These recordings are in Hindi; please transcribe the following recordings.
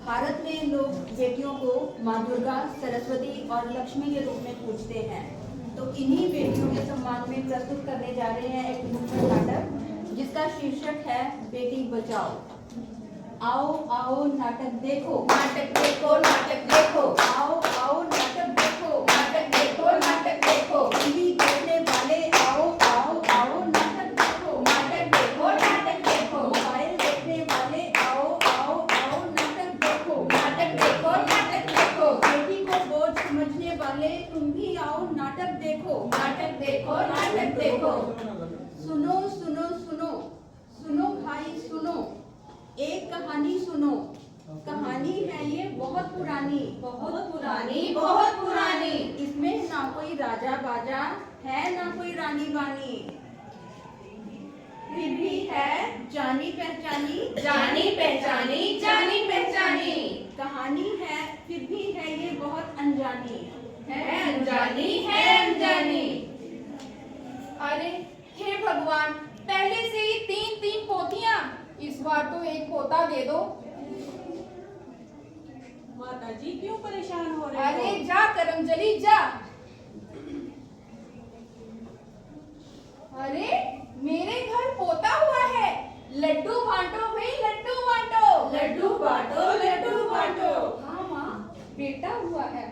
भारत में लोग बेटियों को माँ दुर्गा, सरस्वती और लक्ष्मी के रूप में पूजते हैं। तो इन्हीं बेटियों के सम्मान में प्रस्तुत करने जा रहे हैं एक नुक्कड़ नाटक जिसका शीर्षक है बेटी बचाओ। आओ आओ नाटक देखो, नाटक देखो, नाटक देखो, आओ आओ नाटक देखो, नाटक देखो, नाटक देखो, टीवी देखने वाले आओ आओ आओ नाटक देखो, नाटक देखो, नाटक देखो, मोबाइल देखने वाले आओ आओ आओ नाटक देखो, नाटक देखो, नाटक देखो, बेटी को बोझ समझने वाले तुम भी आओ नाटक देखो, नाटक देखो, नाटक देखो। सुनो सुनो सुनो सुनो भाई सुनो, एक कहानी सुनो। कहानी है ये बहुत पुरानी, बहुत पुरानी, बहुत पुरानी। इसमें ना कोई राजा बाजा है ना कोई रानी बानी, फिर भी है जानी पहचानी, जानी पहचानी, जानी पहचानी। कहानी है फिर भी है ये बहुत अनजानी, है अनजानी, है अनजानी। अरे हे भगवान, पहले से ही 3-3 पोतियां, इस बार तो एक पोता दे दो। माता जी क्यों परेशान हो रहे हो? अरे जा करमजली जा। अरे मेरे घर पोता हुआ है, लड्डू बांटो भाई, लड्डू बांटो, लड्डू बांटो, लड्डू बांटो। हाँ माँ, बेटा हुआ है,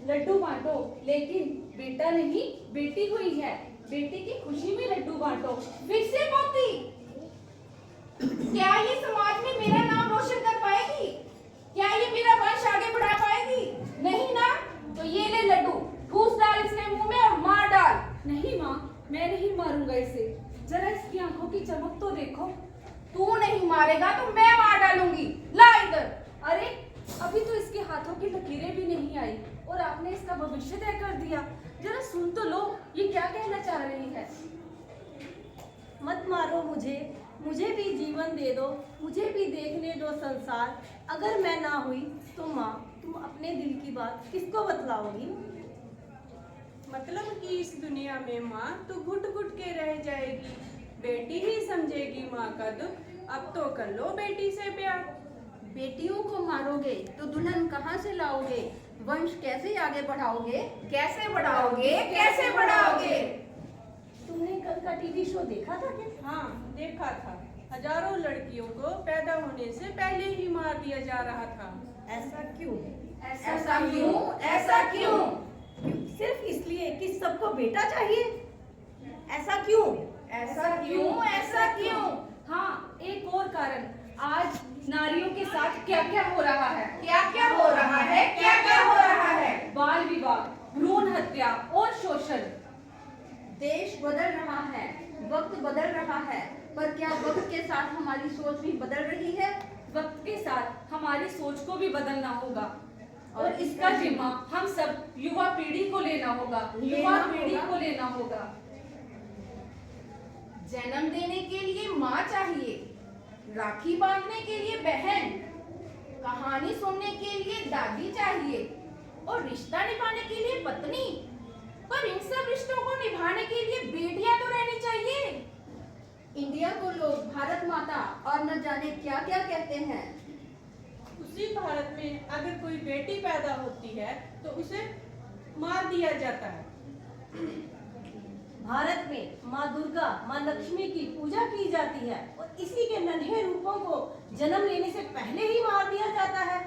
लड्डू बांटो। लेकिन बेटा नहीं, बेटी हुई है, बेटी की खुशी में लड्डू बांटो। फिर से पोती, क्या ये समाज में मेरा नाम रोशन कर पाएगी? क्या ये मेरा वंश आगे बढ़ा पाएगी? नहीं ना, तो ये ले लड्डू, ठूस डाल इसके मुंह में और मार डाल। नहीं माँ, मैं नहीं मारूंगा इसे, जरा इसकी आंखों की चमक तो देखो। तू नहीं मारेगा तो मैं मार डालूंगी, ला इधर। अरे अभी तो इसके हाथों की लकीरें भी नहीं आई और आपने इसका भविष्य तय कर दिया। जरा सुन तो लो, ये क्या कहना चाह रही है। मत मारो मुझे भी जीवन दे दो, मुझे भी देखने दो संसार। अगर मैं ना हुई तो माँ, तुम अपने दिल की बात किसको बतलाओगी? मतलब कि इस दुनिया में माँ तो घुट घुट के रह जाएगी, बेटी ही समझेगी माँ का दुख। अब तो कर लो बेटी से प्यार। बेटियों को मारोगे तो दुल्हन कहाँ से लाओगे, वंश कैसे आगे बढ़ाओगे? कैसे बढ़ाओगे, कैसे बढ़ाओगे? तुमने कल का टीवी शो देखा था क्या? हाँ देखा था, हजारों लड़कियों को पैदा होने से पहले ही मार दिया जा रहा था। ऐसा क्यों? ऐसा क्यों, ऐसा क्यों? सिर्फ इसलिए कि सबको बेटा चाहिए? ऐसा क्यों? ऐसा क्यों, ऐसा क्यों? हाँ, एक और कारण, आज नारियों के साथ क्या क्या हो रहा है। क्या क्या हो रहा है, क्या क्या हो रहा है? बाल विवाह, भ्रूण हत्या और शोषण। देश बदल रहा है, वक्त बदल रहा है, पर क्या वक्त के साथ हमारी सोच भी बदल रही है? वक्त के साथ हमारी सोच को भी बदलना होगा और इसका जिम्मा हम सब युवा पीढ़ी को लेना होगा, युवा पीढ़ी को लेना होगा। जन्म देने के लिए माँ चाहिए, राखी बांधने के लिए बहन, कहानी सुनने के लिए दादी चाहिए और रिश्ता निभाने के लिए पत्नी। पर इन सब रिश्तों को निभाने के लिए बेटियां तो रहनी चाहिए। इंडिया को लोग भारत माता और न जाने क्या क्या कहते हैं। उसी भारत में अगर कोई बेटी पैदा होती है तो उसे मार दिया जाता है। भारत में माँ दुर्गा, माँ लक्ष्मी की पूजा की जाती है और इसी के नन्हे रूपों को जन्म लेने से पहले ही मार दिया जाता है।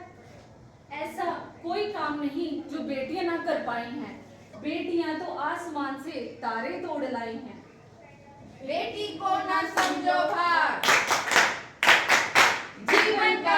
ऐसा कोई काम नहीं जो बेटियां ना कर पाई हैं। बेटियां तो आसमान से तारे तोड़ लाई हैं। बेटी को न समझो भार, जीवन का